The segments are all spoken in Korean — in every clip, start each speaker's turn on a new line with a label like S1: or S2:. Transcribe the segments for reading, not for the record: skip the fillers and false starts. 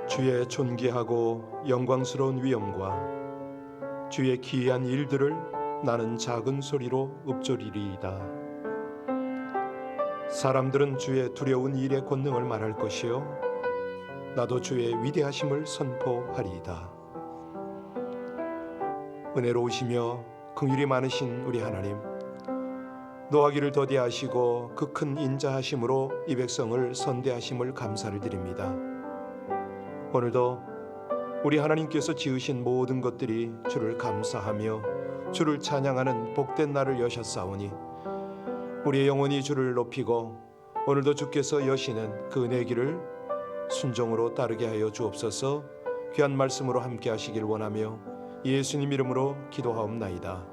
S1: 주의 존귀하고 영광스러운 위엄과 주의 기이한 일들을 나는 작은 소리로 읊조리리이다. 사람들은 주의 두려운 일의 권능을 말할 것이요 나도 주의 위대하심을 선포하리이다. 은혜로우시며 긍휼이 많으신 우리 하나님, 노하기를 더디하시고 그 큰 인자하심으로 이 백성을 선대하심을 감사를 드립니다. 오늘도 우리 하나님께서 지으신 모든 것들이 주를 감사하며 주를 찬양하는 복된 날을 여셨사오니 우리의 영혼이 주를 높이고 오늘도 주께서 여시는 그 은혜의 길을 순종으로 따르게 하여 주옵소서. 귀한 말씀으로 함께 하시길 원하며 예수님 이름으로 기도하옵나이다.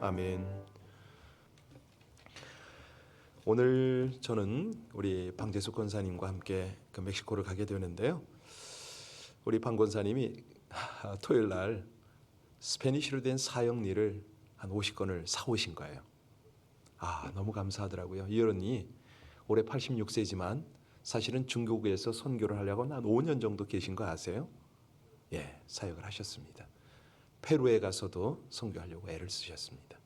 S1: 아멘. 오늘 저는 우리 방재숙 권사님과 함께 멕시코를 가게 되는데요. 우리 방 권사님이 토요일 날 스페니쉬로 된 사형리를 한 50권을 사오신 거예요. 너무 감사하더라고요. 이 어른이 올해 86세지만 사실은 중국에서 선교를 하려고 한 5년 정도 계신 거 아세요? 예, 사역을 하셨습니다. 페루에 가서도 선교하려고 애를 쓰셨습니다.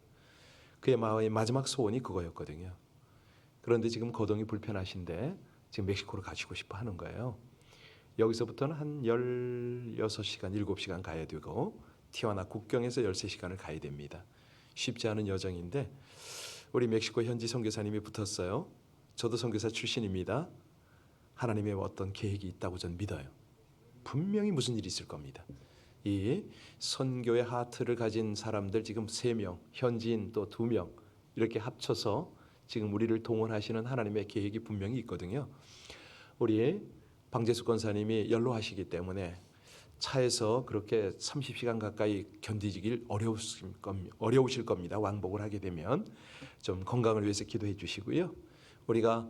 S1: 그의 마지막 소원이 그거였거든요. 그런데 지금 거동이 불편하신데 지금 멕시코로 가시고 싶어 하는 거예요. 여기서부터는 한 16시간, 7시간 가야 되고 티와나 국경에서 13시간을 가야 됩니다. 쉽지 않은 여정인데 우리 멕시코 현지 선교사님이 붙었어요. 저도 선교사 출신입니다. 하나님의 어떤 계획이 있다고 전 믿어요. 분명히 무슨 일이 있을 겁니다. 이 선교의 하트를 가진 사람들 지금 3명, 현지인 또 2명 이렇게 합쳐서 지금 우리를 동원하시는 하나님의 계획이 분명히 있거든요. 우리 방재숙 권사님이 연로하시기 때문에 차에서 그렇게 30시간 가까이 견디길 어려우실 겁니다. 왕복을 하게 되면 좀 건강을 위해서 기도해 주시고요. 우리가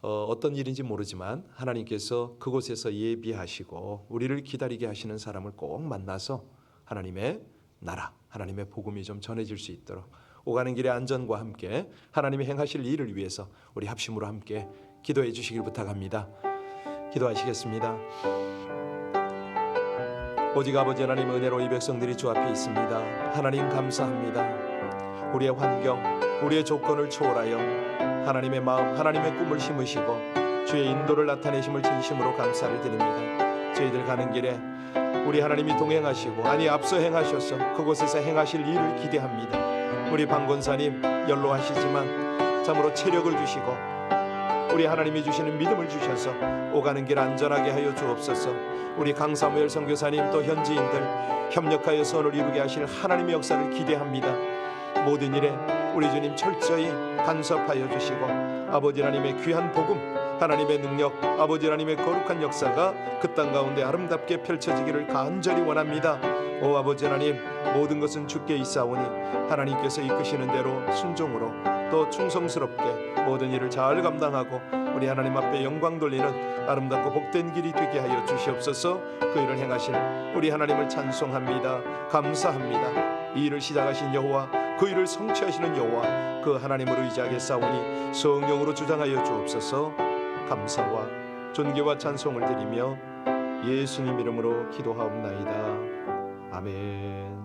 S1: 어떤 일인지 모르지만 하나님께서 그곳에서 예비하시고 우리를 기다리게 하시는 사람을 꼭 만나서 하나님의 나라, 하나님의 복음이 좀 전해질 수 있도록 오가는 길의 안전과 함께 하나님이 행하실 일을 위해서 우리 합심으로 함께 기도해 주시길 부탁합니다. 기도하시겠습니다. 오직 아버지 하나님 은혜로 이 백성들이 주 앞에 있습니다. 하나님 감사합니다. 우리의 환경, 우리의 조건을 초월하여 하나님의 마음, 하나님의 꿈을 심으시고 주의 인도를 나타내심을 진심으로 감사를 드립니다. 저희들 가는 길에 우리 하나님이 동행하시고 앞서 행하셔서 그곳에서 행하실 일을 기대합니다. 우리 방 권사님 연로하시지만 참으로 체력을 주시고 우리 하나님이 주시는 믿음을 주셔서 오가는 길 안전하게 하여 주옵소서. 우리 강사무엘 선교사님 또 현지인들 협력하여 선을 이루게 하실 하나님의 역사를 기대합니다. 모든 일에 우리 주님 철저히 간섭하여 주시고 아버지 하나님의 귀한 복음, 하나님의 능력, 아버지 하나님의 거룩한 역사가 그 땅 가운데 아름답게 펼쳐지기를 간절히 원합니다. 오 아버지 하나님, 모든 것은 주께 있사오니 하나님께서 이끄시는 대로 순종으로 또 충성스럽게 모든 일을 잘 감당하고 우리 하나님 앞에 영광 돌리는 아름답고 복된 길이 되게 하여 주시옵소서. 그 일을 행하실 우리 하나님을 찬송합니다. 감사합니다. 이 일을 시작하신 여호와, 그 일을 성취하시는 여호와, 그 하나님을 의지하겠사오니 성령으로 주장하여 주옵소서. 감사와 존귀와 찬송을 드리며 예수님 이름으로 기도하옵나이다. 아멘.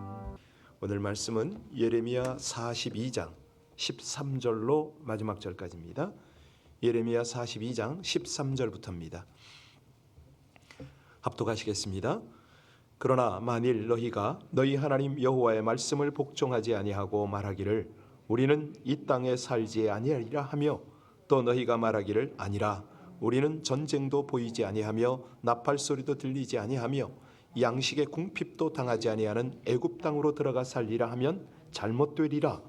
S1: 오늘 말씀은 예레미야 42장 13절로 마지막 절까지입니다. 예레미야 42장 13절부터입니다. 합독하시겠습니다. 그러나 만일 너희가 너희 하나님 여호와의 말씀을 복종하지 아니하고 말하기를 우리는 이 땅에 살지 아니하리라 하며 또 너희가 말하기를 아니라 우리는 전쟁도 보이지 아니하며 나팔 소리도 들리지 아니하며 양식의 궁핍도 당하지 아니하는 애굽 땅으로 들어가 살리라 하면 잘못되리라.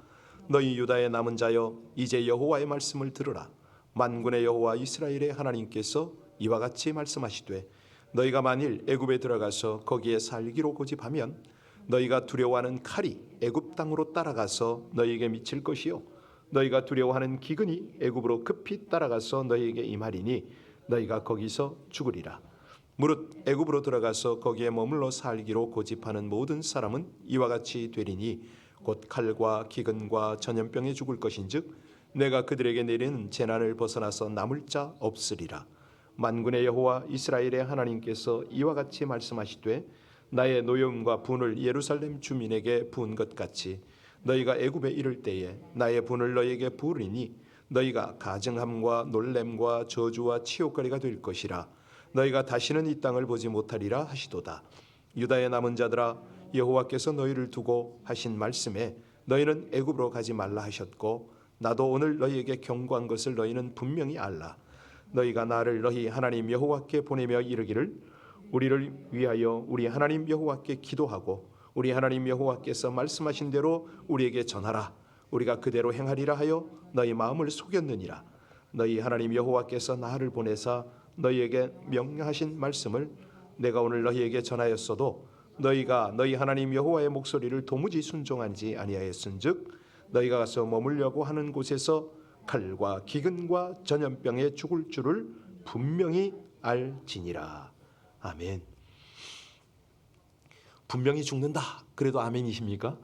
S1: 너희 유다의 남은 자여 이제 여호와의 말씀을 들으라. 만군의 여호와 이스라엘의 하나님께서 이와 같이 말씀하시되 너희가 만일 애굽에 들어가서 거기에 살기로 고집하면 너희가 두려워하는 칼이 애굽 땅으로 따라가서 너희에게 미칠 것이요 너희가 두려워하는 기근이 애굽으로 급히 따라가서 너희에게 임하리니 너희가 거기서 죽으리라. 무릇 애굽으로 들어가서 거기에 머물러 살기로 고집하는 모든 사람은 이와 같이 되리니 곧 칼과 기근과 전염병에 죽을 것인즉 내가 그들에게 내리는 재난을 벗어나서 남을 자 없으리라. 만군의 여호와 이스라엘의 하나님께서 이와 같이 말씀하시되 나의 노여움과 분을 예루살렘 주민에게 부은 것 같이 너희가 애굽에 이를 때에 나의 분을 너희에게 부으리니 너희가 가증함과 놀램과 저주와 치욕거리가 될 것이라. 너희가 다시는 이 땅을 보지 못하리라 하시도다. 유다의 남은 자들아, 여호와께서 너희를 두고 하신 말씀에 너희는 애굽으로 가지 말라 하셨고 나도 오늘 너희에게 경고한 것을 너희는 분명히 알라. 너희가 나를 너희 하나님 여호와께 보내며 이르기를 우리를 위하여 우리 하나님 여호와께 기도하고 우리 하나님 여호와께서 말씀하신 대로 우리에게 전하라. 우리가 그대로 행하리라 하여 너희 마음을 속였느니라. 너희 하나님 여호와께서 나를 보내사 너희에게 명령하신 말씀을 내가 오늘 너희에게 전하였어도 너희가 너희 하나님 여호와의 목소리를 도무지 순종하지 아니하였은즉 너희가 가서 머물려고 하는 곳에서 칼과 기근과 전염병에 죽을 줄을 분명히 알지니라. 아멘. 분명히 죽는다. 그래도 아멘이십니까?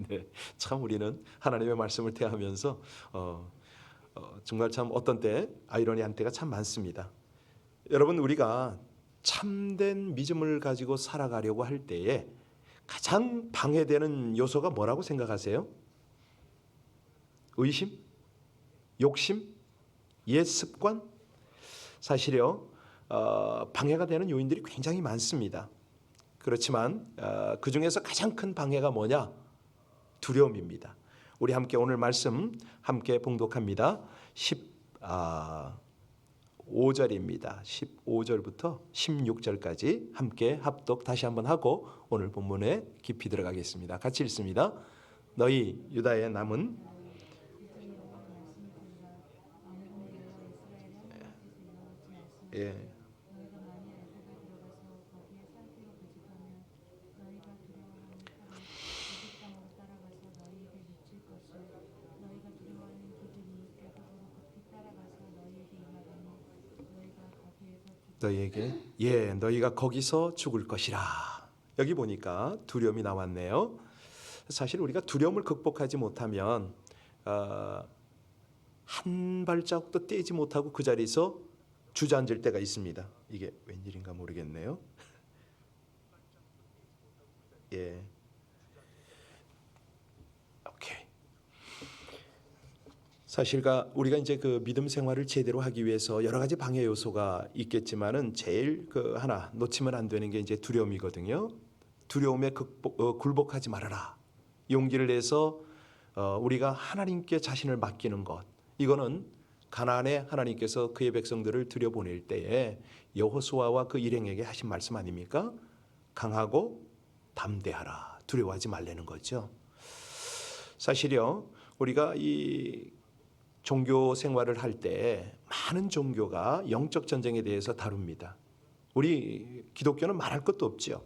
S1: 네, 참 우리는 하나님의 말씀을 대하면서 정말 참 어떤 때 아이러니한 때가 참 많습니다. 여러분, 우리가 참된 믿음을 가지고 살아가려고 할 때에 가장 방해되는 요소가 뭐라고 생각하세요? 의심? 욕심? 옛 습관? 사실요, 방해가 되는 요인들이 굉장히 많습니다. 그렇지만 그 중에서 가장 큰 방해가 뭐냐? 두려움입니다. 우리 함께 오늘 말씀 함께 봉독합니다. 15절입니다. 15절부터 16절까지 함께 합독 다시 한번 하고 오늘 본문에 깊이 들어가겠습니다. 같이 읽습니다. 너희 유다의 남은 예. 너희에게 너희가 거기서 죽을 것이라. 여기 보니까 두려움이 나왔네요. 사실 우리가 두려움을 극복하지 못하면 한 발자국도 떼지 못하고 그 자리에서 주저앉을 때가 있습니다. 이게 웬일인가 모르겠네요. 예. 오케이. 사실가 우리가 이제 그 믿음 생활을 제대로 하기 위해서 여러 가지 방해 요소가 있겠지만은 제일 그 하나 놓치면 안 되는 게 이제 두려움이거든요. 두려움에 굴복하지 말아라. 용기를 내서 우리가 하나님께 자신을 맡기는 것. 이거는 가나안에 하나님께서 그의 백성들을 들여보낼 때에 여호수아와 그 일행에게 하신 말씀 아닙니까? 강하고 담대하라. 두려워하지 말라는 거죠. 사실요, 우리가 이 종교 생활을 할 때 많은 종교가 영적 전쟁에 대해서 다룹니다. 우리 기독교는 말할 것도 없죠.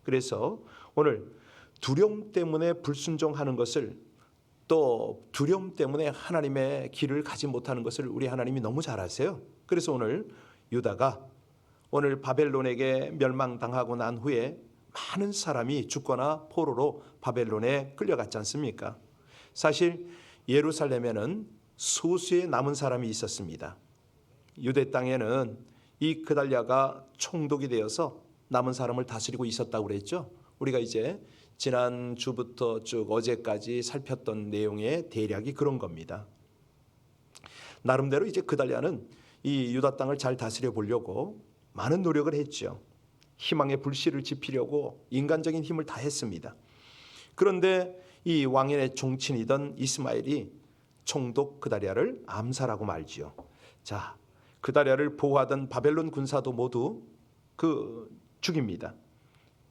S1: 그래서 오늘 두려움 때문에 불순종하는 것을, 또 두려움 때문에 하나님의 길을 가지 못하는 것을 우리 하나님이 너무 잘 아세요. 그래서 오늘 유다가 오늘 바벨론에게 멸망당하고 난 후에 많은 사람이 죽거나 포로로 바벨론에 끌려갔지 않습니까? 사실 예루살렘에는 소수의 남은 사람이 있었습니다. 유대 땅에는 이 그달랴가 총독이 되어서 남은 사람을 다스리고 있었다고 그랬죠. 우리가 이제 지난 주부터 쭉 어제까지 살폈던 내용의 대략이 그런 겁니다. 나름대로 이제 그달랴는 이 유다 땅을 잘 다스려 보려고 많은 노력을 했죠. 희망의 불씨를 지피려고 인간적인 힘을 다했습니다. 그런데 이 왕의 종친이던 이스마엘이 총독 그달랴를 암살하고 말지요. 자, 그달랴를 보호하던 바벨론 군사도 모두 죽입니다.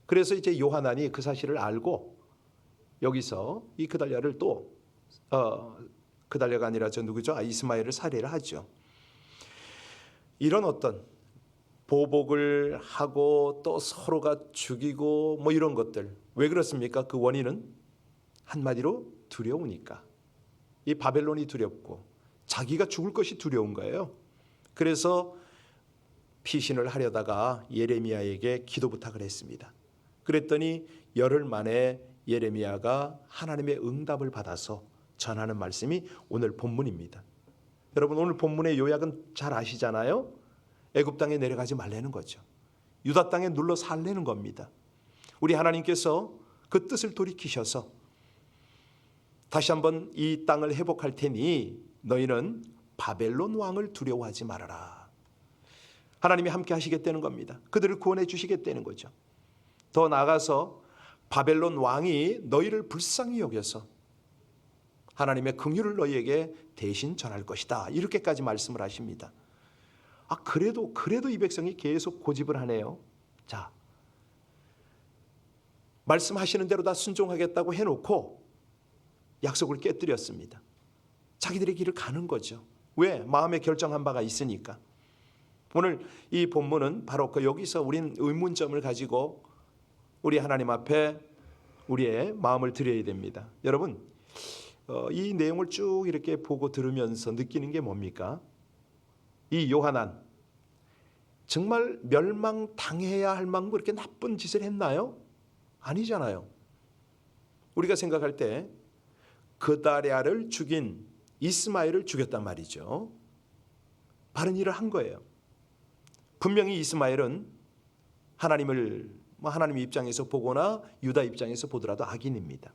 S1: 그래서 이제 요하난이 그 사실을 알고 여기서 이 그달랴를 또 그달랴가 아니라 누구죠? 이스마엘을 살해를 하죠. 이런 어떤 보복을 하고 또 서로가 죽이고 뭐 이런 것들, 왜 그렇습니까? 그 원인은 한마디로 두려우니까. 이 바벨론이 두렵고 자기가 죽을 것이 두려운 거예요. 그래서 피신을 하려다가 예레미야에게 기도 부탁을 했습니다. 그랬더니 열흘 만에 예레미야가 하나님의 응답을 받아서 전하는 말씀이 오늘 본문입니다. 여러분, 오늘 본문의 요약은 잘 아시잖아요. 애굽 땅에 내려가지 말라는 거죠. 유다 땅에 눌러 살라는 겁니다. 우리 하나님께서 그 뜻을 돌이키셔서 다시 한번 이 땅을 회복할 테니 너희는 바벨론 왕을 두려워하지 말아라. 하나님이 함께 하시겠다는 겁니다. 그들을 구원해 주시겠다는 거죠. 더 나아가서 바벨론 왕이 너희를 불쌍히 여겨서 하나님의 긍휼을 너희에게 대신 전할 것이다. 이렇게까지 말씀을 하십니다. 그래도 이 백성이 계속 고집을 하네요. 자, 말씀하시는 대로 다 순종하겠다고 해놓고 약속을 깨뜨렸습니다. 자기들의 길을 가는 거죠. 왜? 마음에 결정한 바가 있으니까. 오늘 이 본문은 바로 여기서 우린 의문점을 가지고 우리 하나님 앞에 우리의 마음을 드려야 됩니다. 여러분, 이 내용을 쭉 이렇게 보고 들으면서 느끼는 게 뭡니까? 이 요하난 정말 멸망당해야 할 만큼 그렇게 나쁜 짓을 했나요? 아니잖아요. 우리가 생각할 때 그다랴를 죽인 이스마엘을 죽였단 말이죠. 바른 일을 한 거예요. 분명히 이스마엘은 하나님 입장에서 보거나 유다 입장에서 보더라도 악인입니다.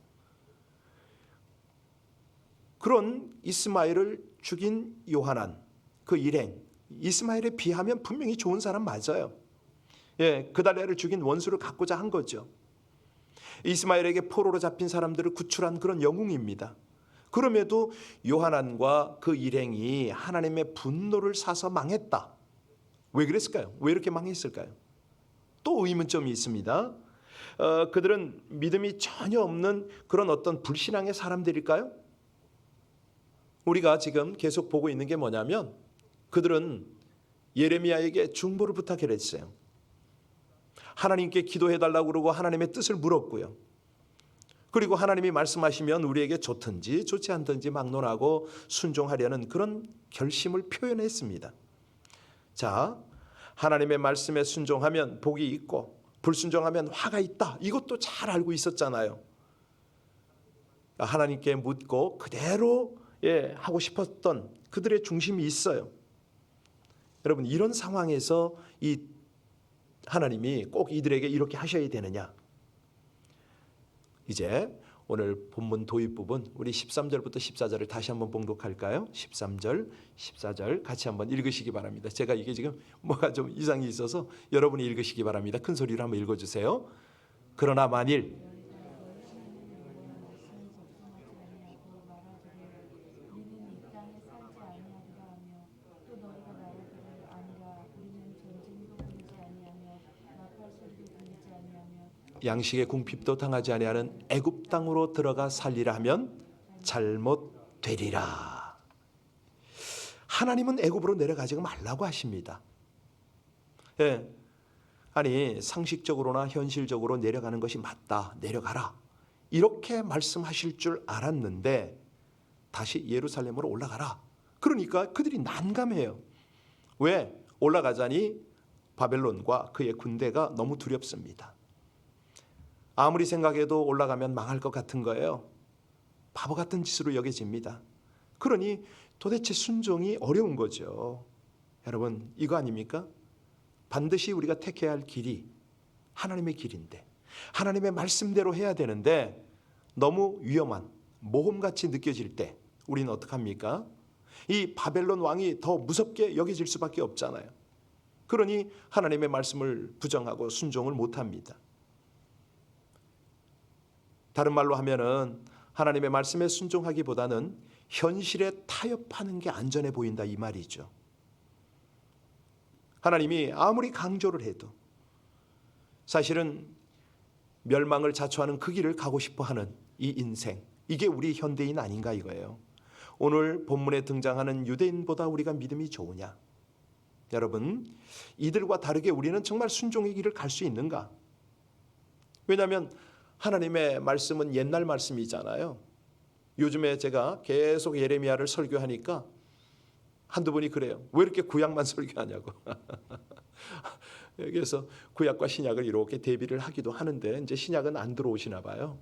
S1: 그런 이스마엘을 죽인 요하난, 그 일행, 이스마엘에 비하면 분명히 좋은 사람 맞아요. 그달랴를 죽인 원수를 갖고자 한 거죠. 이스마엘에게 포로로 잡힌 사람들을 구출한 그런 영웅입니다. 그럼에도 요하난과 그 일행이 하나님의 분노를 사서 망했다. 왜 그랬을까요? 왜 이렇게 망했을까요? 또 의문점이 있습니다. 그들은 믿음이 전혀 없는 그런 어떤 불신앙의 사람들일까요? 우리가 지금 계속 보고 있는 게 뭐냐면 그들은 예레미야에게 중보를 부탁했어요. 하나님께 기도해달라고 그러고 하나님의 뜻을 물었고요. 그리고 하나님이 말씀하시면 우리에게 좋든지 좋지 않든지 막론하고 순종하려는 그런 결심을 표현했습니다. 자, 하나님의 말씀에 순종하면 복이 있고 불순종하면 화가 있다. 이것도 잘 알고 있었잖아요. 하나님께 묻고 그대로 하고 싶었던 그들의 중심이 있어요. 여러분, 이런 상황에서 이 하나님이 꼭 이들에게 이렇게 하셔야 되느냐? 이제 오늘 본문 도입 부분 우리 13절부터 14절을 다시 한번 봉독할까요? 13절, 14절 같이 한번 읽으시기 바랍니다. 제가 이게 지금 뭐가 좀 이상이 있어서 여러분이 읽으시기 바랍니다. 큰 소리로 한번 읽어주세요. 그러나 만일 양식의 궁핍도 당하지 아니하는 애굽 땅으로 들어가 살리라 하면 잘못되리라. 하나님은 애굽으로 내려가지 말라고 하십니다. 아니 상식적으로나 현실적으로 내려가는 것이 맞다. 내려가라. 이렇게 말씀하실 줄 알았는데 다시 예루살렘으로 올라가라. 그러니까 그들이 난감해요. 왜? 올라가자니 바벨론과 그의 군대가 너무 두렵습니다. 아무리 생각해도 올라가면 망할 것 같은 거예요. 바보 같은 짓으로 여겨집니다. 그러니 도대체 순종이 어려운 거죠. 여러분, 이거 아닙니까? 반드시 우리가 택해야 할 길이 하나님의 길인데 하나님의 말씀대로 해야 되는데 너무 위험한 모험같이 느껴질 때 우리는 어떡합니까? 이 바벨론 왕이 더 무섭게 여겨질 수밖에 없잖아요. 그러니 하나님의 말씀을 부정하고 순종을 못합니다. 다른 말로 하면은 하나님의 말씀에 순종하기보다는 현실에 타협하는 게 안전해 보인다 이 말이죠. 하나님이 아무리 강조를 해도 사실은 멸망을 자초하는 그 길을 가고 싶어하는 이 인생, 이게 우리 현대인 아닌가 이거예요. 오늘 본문에 등장하는 유대인보다 우리가 믿음이 좋으냐? 여러분, 이들과 다르게 우리는 정말 순종의 길을 갈 수 있는가? 왜냐하면 하나님의 말씀은 옛날 말씀이잖아요. 요즘에 제가 계속 예레미야를 설교하니까 한두 분이 그래요. 왜 이렇게 구약만 설교하냐고. 그래서 구약과 신약을 이렇게 대비를 하기도 하는데 이제 신약은 안 들어오시나 봐요.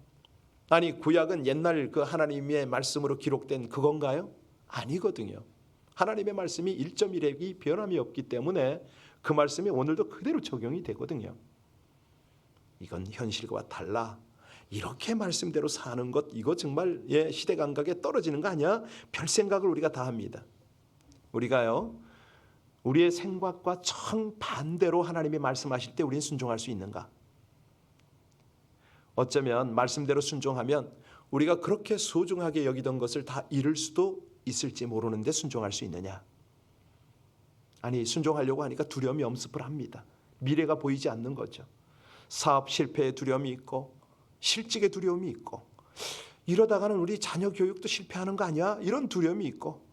S1: 아니 구약은 옛날 그 하나님의 말씀으로 기록된 그건가요? 아니거든요. 하나님의 말씀이 1.1획이 변함이 없기 때문에 그 말씀이 오늘도 그대로 적용이 되거든요. 이건 현실과 달라. 이렇게 말씀대로 사는 것, 이거 정말 시대 감각에 떨어지는 거 아니야? 별 생각을 우리가 다 합니다. 우리가요, 우리의 생각과 정반대로 하나님이 말씀하실 때 우리는 순종할 수 있는가? 어쩌면 말씀대로 순종하면 우리가 그렇게 소중하게 여기던 것을 다 잃을 수도 있을지 모르는데 순종할 수 있느냐? 아니, 순종하려고 하니까 두려움이 엄습을 합니다. 미래가 보이지 않는 거죠. 사업 실패의 두려움이 있고 실직의 두려움이 있고, 이러다가는 우리 자녀 교육도 실패하는 거 아니야? 이런 두려움이 있고,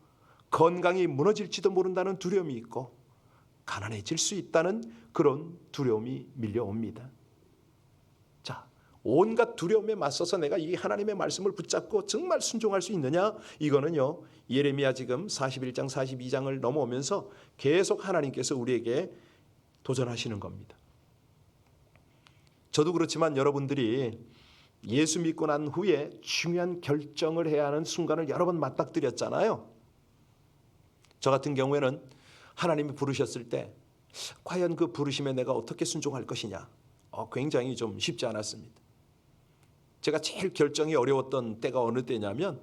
S1: 건강이 무너질지도 모른다는 두려움이 있고, 가난해질 수 있다는 그런 두려움이 밀려옵니다. 자, 온갖 두려움에 맞서서 내가 이 하나님의 말씀을 붙잡고 정말 순종할 수 있느냐? 이거는요, 예레미야 지금 41장 42장을 넘어오면서 계속 하나님께서 우리에게 도전하시는 겁니다. 저도 그렇지만 여러분들이 예수 믿고 난 후에 중요한 결정을 해야 하는 순간을 여러 번 맞닥뜨렸잖아요. 저 같은 경우에는 하나님이 부르셨을 때 과연 그 부르심에 내가 어떻게 순종할 것이냐, 굉장히 좀 쉽지 않았습니다. 제가 제일 결정이 어려웠던 때가 어느 때냐면,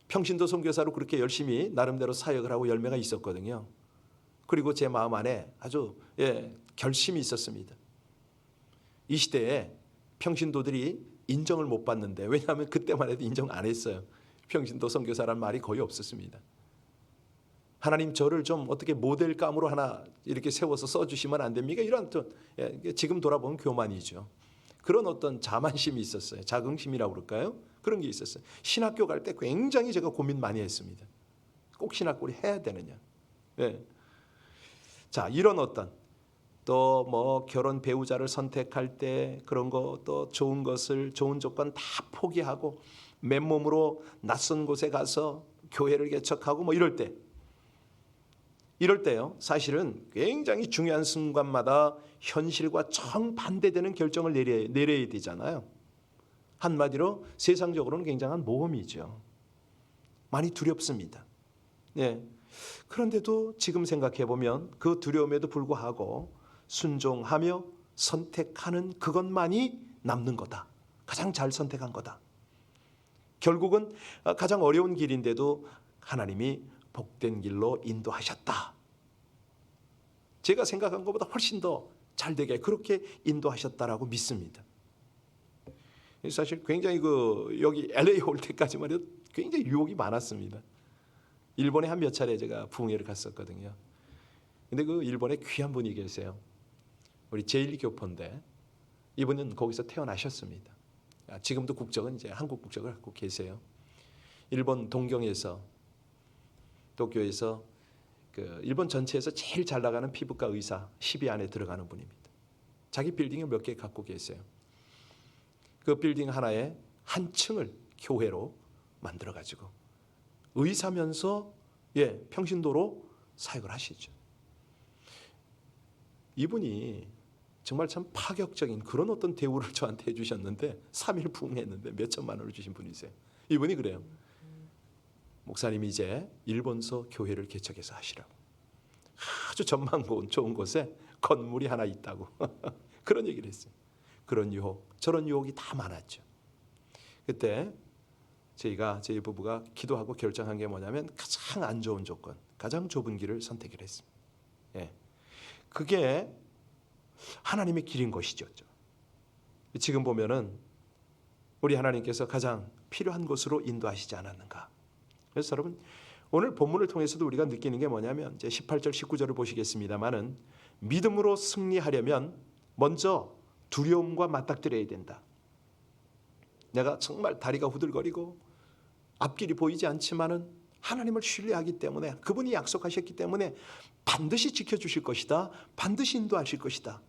S1: 평신도 선교사로 그렇게 열심히 나름대로 사역을 하고 열매가 있었거든요. 그리고 제 마음 안에 아주 결심이 있었습니다. 이 시대에 평신도들이 인정을 못 받는데, 왜냐하면 그때만 해도 인정 안 했어요. 평신도 선교사란 말이 거의 없었습니다. 하나님 저를 좀 어떻게 모델감으로 하나 이렇게 세워서 써주시면 안 됩니까? 이런 지금 돌아보면 교만이죠. 그런 어떤 자만심이 있었어요. 자긍심이라고 그럴까요? 그런 게 있었어요. 신학교 갈 때 굉장히 제가 고민 많이 했습니다. 꼭 신학교를 해야 되느냐. 자, 이런 어떤 또 뭐 결혼 배우자를 선택할 때 그런 거, 또 좋은 것을, 좋은 조건 다 포기하고 맨몸으로 낯선 곳에 가서 교회를 개척하고 뭐 이럴 때요, 사실은 굉장히 중요한 순간마다 현실과 정반대되는 결정을 내려야 되잖아요. 한마디로 세상적으로는 굉장한 모험이죠. 많이 두렵습니다. 그런데도 지금 생각해 보면 그 두려움에도 불구하고 순종하며 선택하는 그것만이 남는 거다. 가장 잘 선택한 거다. 결국은 가장 어려운 길인데도 하나님이 복된 길로 인도하셨다. 제가 생각한 것보다 훨씬 더 잘 되게 그렇게 인도하셨다라고 믿습니다. 사실 굉장히 여기 LA 올 때까지만 해도 굉장히 유혹이 많았습니다. 일본에 한 몇 차례 제가 부흥회를 갔었거든요. 근데 그 일본에 귀한 분이 계세요. 우리 제1 교포인데 이분은 거기서 태어나셨습니다. 지금도 국적은 이제 한국 국적을 갖고 계세요. 일본 동경에서, 도쿄에서 일본 전체에서 제일 잘 나가는 피부과 의사 10위 안에 들어가는 분입니다. 자기 빌딩을 몇 개 갖고 계세요. 그 빌딩 하나에 한 층을 교회로 만들어 가지고 의사면서 평신도로 사역을 하시죠. 이분이 정말 참 파격적인 그런 어떤 대우를 저한테 해주셨는데, 3일 부흥했는데 몇 천만 원을 주신 분이세요. 이분이 그래요. 목사님이 이제 일본서 교회를 개척해서 하시라고. 아주 전망 좋은 곳에 건물이 하나 있다고 그런 얘기를 했어요. 그런 유혹, 저런 유혹이 다 많았죠. 그때 저희 부부가 기도하고 결정한 게 뭐냐면, 가장 안 좋은 조건, 가장 좁은 길을 선택을 했습니다. 그게 하나님의 길인 것이죠. 지금 보면은 우리 하나님께서 가장 필요한 곳으로 인도하시지 않았는가. 그래서 여러분, 오늘 본문을 통해서도 우리가 느끼는 게 뭐냐면, 이제 18절 19절을 보시겠습니다만은, 믿음으로 승리하려면 먼저 두려움과 맞닥뜨려야 된다. 내가 정말 다리가 후들거리고 앞길이 보이지 않지만은 하나님을 신뢰하기 때문에, 그분이 약속하셨기 때문에 반드시 지켜주실 것이다, 반드시 인도하실 것이다,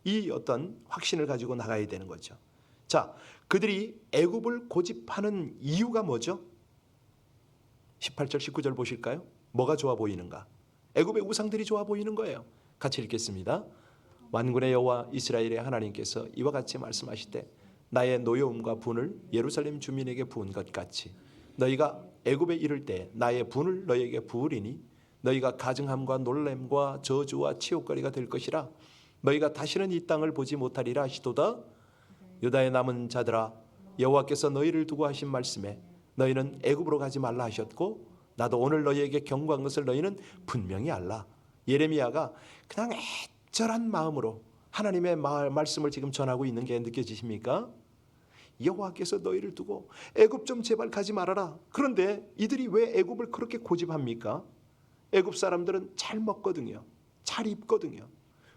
S1: 이 어떤 확신을 가지고 나가야 되는 거죠. 자, 그들이 애굽을 고집하는 이유가 뭐죠? 18절 19절 보실까요? 뭐가 좋아 보이는가? 애굽의 우상들이 좋아 보이는 거예요. 같이 읽겠습니다. 만군의 여호와 이스라엘의 하나님께서 이와 같이 말씀하시되, 나의 노여움과 분을 예루살렘 주민에게 부은 것 같이 너희가 애굽에 이를 때 나의 분을 너희에게 부으리니 너희가 가증함과 놀램과 저주와 치욕거리가 될 것이라. 너희가 다시는 이 땅을 보지 못하리라 하시도다. 유다의 남은 자들아, 여호와께서 너희를 두고 하신 말씀에 너희는 애굽으로 가지 말라 하셨고 나도 오늘 너희에게 경고한 것을 너희는 분명히 알라. 예레미야가 그냥 애절한 마음으로 하나님의 말씀을 지금 전하고 있는 게 느껴지십니까? 여호와께서 너희를 두고 애굽 좀 제발 가지 말아라. 그런데 이들이 왜 애굽을 그렇게 고집합니까? 애굽 사람들은 잘 먹거든요. 잘 입거든요.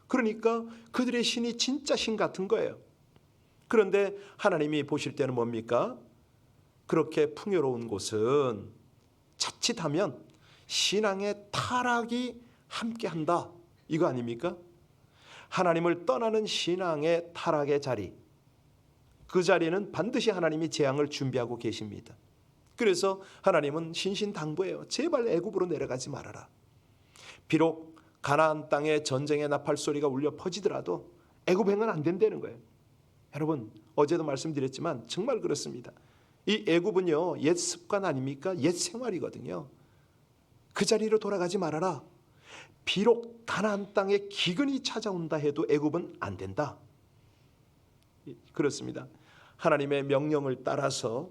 S1: 그러니까 그들의 신이 진짜 신 같은 거예요. 그런데 하나님이 보실 때는 뭡니까? 그렇게 풍요로운 곳은 자칫하면 신앙의 타락이 함께한다. 이거 아닙니까? 하나님을 떠나는 신앙의 타락의 자리, 그 자리는 반드시 하나님이 재앙을 준비하고 계십니다. 그래서 하나님은 신신당부해요. 제발 애굽으로 내려가지 말아라. 비록 가나안 땅에 전쟁의 나팔 소리가 울려 퍼지더라도 애굽행은 안 된다는 거예요. 여러분, 어제도 말씀드렸지만 정말 그렇습니다. 이 애굽은요, 옛 습관 아닙니까? 옛 생활이거든요. 그 자리로 돌아가지 말아라. 비록 가나안 땅에 기근이 찾아온다 해도 애굽은 안 된다. 그렇습니다. 하나님의 명령을 따라서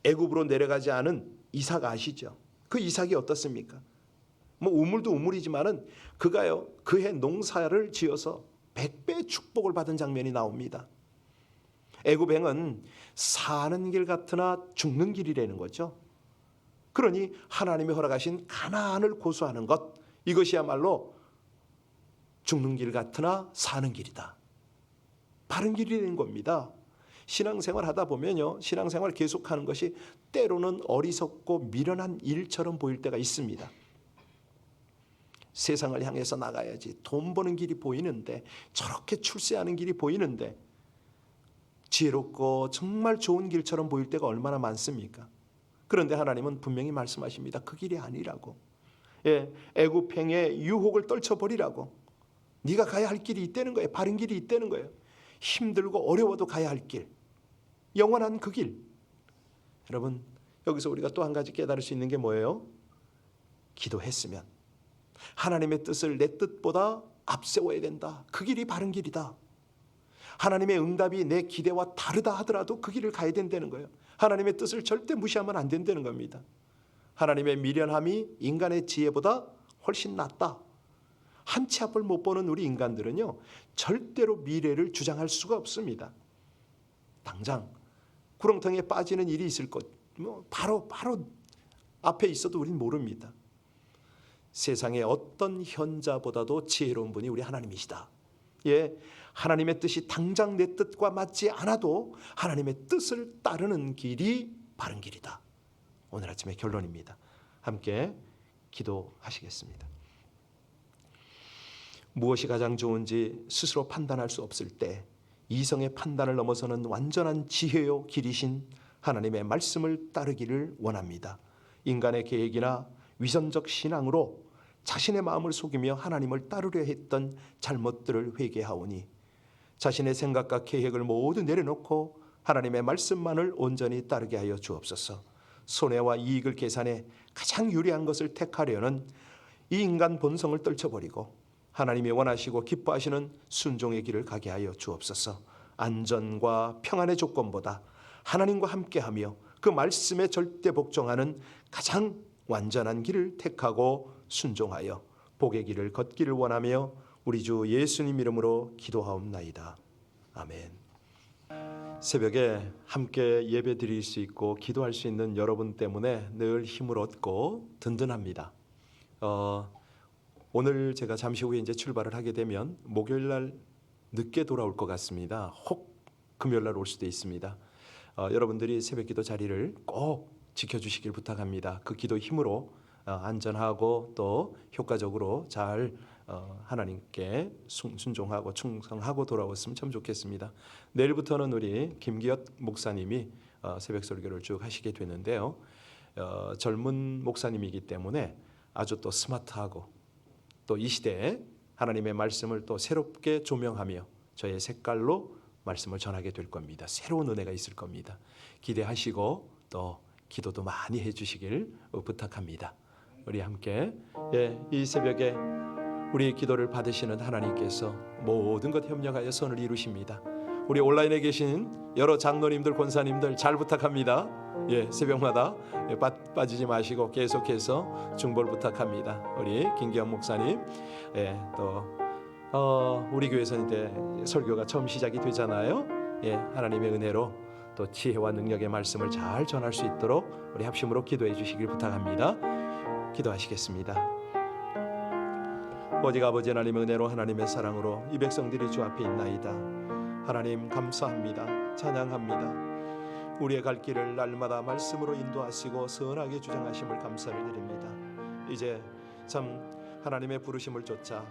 S1: 애굽으로 내려가지 않은 이삭 아시죠? 그 이삭이 어떻습니까? 뭐 우물도 우물이지만은 그가요, 그해 농사를 지어서 100배 축복을 받은 장면이 나옵니다. 애굽행은 사는 길 같으나 죽는 길이라는 거죠. 그러니 하나님이 허락하신 가나안을 고수하는 것, 이것이야말로 죽는 길 같으나 사는 길이다. 바른 길이라는 겁니다. 신앙생활 하다 보면요, 신앙생활 계속하는 것이 때로는 어리석고 미련한 일처럼 보일 때가 있습니다. 세상을 향해서 나가야지, 돈 버는 길이 보이는데, 저렇게 출세하는 길이 보이는데, 지혜롭고 정말 좋은 길처럼 보일 때가 얼마나 많습니까? 그런데 하나님은 분명히 말씀하십니다. 그 길이 아니라고. 애굽행의 유혹을 떨쳐버리라고. 네가 가야 할 길이 있다는 거예요. 바른 길이 있다는 거예요. 힘들고 어려워도 가야 할 길, 영원한 그 길. 여러분, 여기서 우리가 또 한 가지 깨달을 수 있는 게 뭐예요? 기도했으면 하나님의 뜻을 내 뜻보다 앞세워야 된다. 그 길이 바른 길이다. 하나님의 응답이 내 기대와 다르다 하더라도 그 길을 가야 된다는 거예요. 하나님의 뜻을 절대 무시하면 안 된다는 겁니다. 하나님의 미련함이 인간의 지혜보다 훨씬 낫다. 한 치 앞을 못 보는 우리 인간들은요, 절대로 미래를 주장할 수가 없습니다. 당장 구렁텅이에 빠지는 일이 있을 것, 바로 앞에 있어도 우리는 모릅니다. 세상의 어떤 현자보다도 지혜로운 분이 우리 하나님이시다. 하나님의 뜻이 당장 내 뜻과 맞지 않아도 하나님의 뜻을 따르는 길이 바른 길이다. 오늘 아침의 결론입니다. 함께 기도하시겠습니다. 무엇이 가장 좋은지 스스로 판단할 수 없을 때 이성의 판단을 넘어서는 완전한 지혜요 길이신 하나님의 말씀을 따르기를 원합니다. 인간의 계획이나 위선적 신앙으로 자신의 마음을 속이며 하나님을 따르려 했던 잘못들을 회개하오니 자신의 생각과 계획을 모두 내려놓고 하나님의 말씀만을 온전히 따르게 하여 주옵소서. 손해와 이익을 계산해 가장 유리한 것을 택하려는 이 인간 본성을 떨쳐버리고 하나님이 원하시고 기뻐하시는 순종의 길을 가게 하여 주옵소서. 안전과 평안의 조건보다 하나님과 함께하며 그 말씀에 절대 복종하는 가장 완전한 길을 택하고 순종하여 복의 길을 걷기를 원하며 우리 주 예수님 이름으로 기도하옵나이다. 아멘. 새벽에 함께 예배 드릴 수 있고 기도할 수 있는 여러분 때문에 늘 힘을 얻고 든든합니다. 오늘 제가 잠시 후에 이제 출발을 하게 되면 목요일 날 늦게 돌아올 것 같습니다. 혹 금요일 날 올 수도 있습니다. 여러분들이 새벽기도 자리를 꼭 지켜주시길 부탁합니다. 그 기도 힘으로 안전하고 또 효과적으로 잘 하나님께 순종하고 충성하고 돌아왔으면 참 좋겠습니다. 내일부터는 우리 김기엽 목사님이 새벽 설교를 쭉 하시게 되는데요. 젊은 목사님이기 때문에 아주 또 스마트하고 또 이 시대에 하나님의 말씀을 또 새롭게 조명하며 저의 색깔로 말씀을 전하게 될 겁니다. 새로운 은혜가 있을 겁니다. 기대하시고 또 기도도 많이 해주시길 부탁합니다. 우리 함께 이 새벽에 우리의 기도를 받으시는 하나님께서 모든 것 협력하여 선을 이루십니다. 우리 온라인에 계신 여러 장로님들, 권사님들 잘 부탁합니다. 새벽마다 빠지지 마시고 계속해서 중보를 부탁합니다. 우리 김기현 목사님, 또 우리 교회에서는 이제 설교가 처음 시작이 되잖아요. 하나님의 은혜로 또 지혜와 능력의 말씀을 잘 전할 수 있도록 우리 합심으로 기도해 주시길 부탁합니다. 기도하시겠습니다. 오직 아버지 하나님의 은혜로 하나님의 사랑으로 이 백성들이 주 앞에 있나이다. 하나님 감사합니다. 찬양합니다. 우리의 갈 길을 날마다 말씀으로 인도하시고 선하게 주장하심을 감사를 드립니다. 이제 참 하나님의 부르심을 쫓아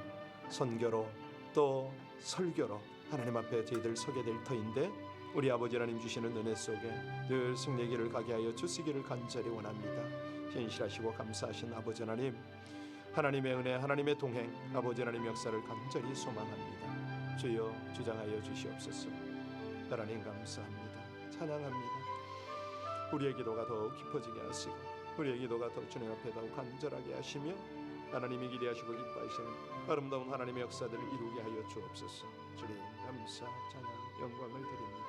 S1: 선교로 또 설교로 하나님 앞에 저희들 서게 될 터인데 우리 아버지 하나님 주시는 은혜 속에 늘 승리의 길을 가게 하여 주시기를 간절히 원합니다. 신실하시고 감사하신 아버지 하나님, 하나님의 은혜, 하나님의 동행, 아버지 하나님 역사를 간절히 소망합니다. 주여 주장하여 주시옵소서. 하나님 감사합니다. 찬양합니다. 우리의 기도가 더욱 깊어지게 하시고 우리의 기도가 더 주님 앞에 더욱 간절하게 하시며 하나님이 기대하시고 기뻐하시는 아름다운 하나님의 역사들을 이루게 하여 주옵소서. 주님 감사, 찬양, 영광을 드립니다.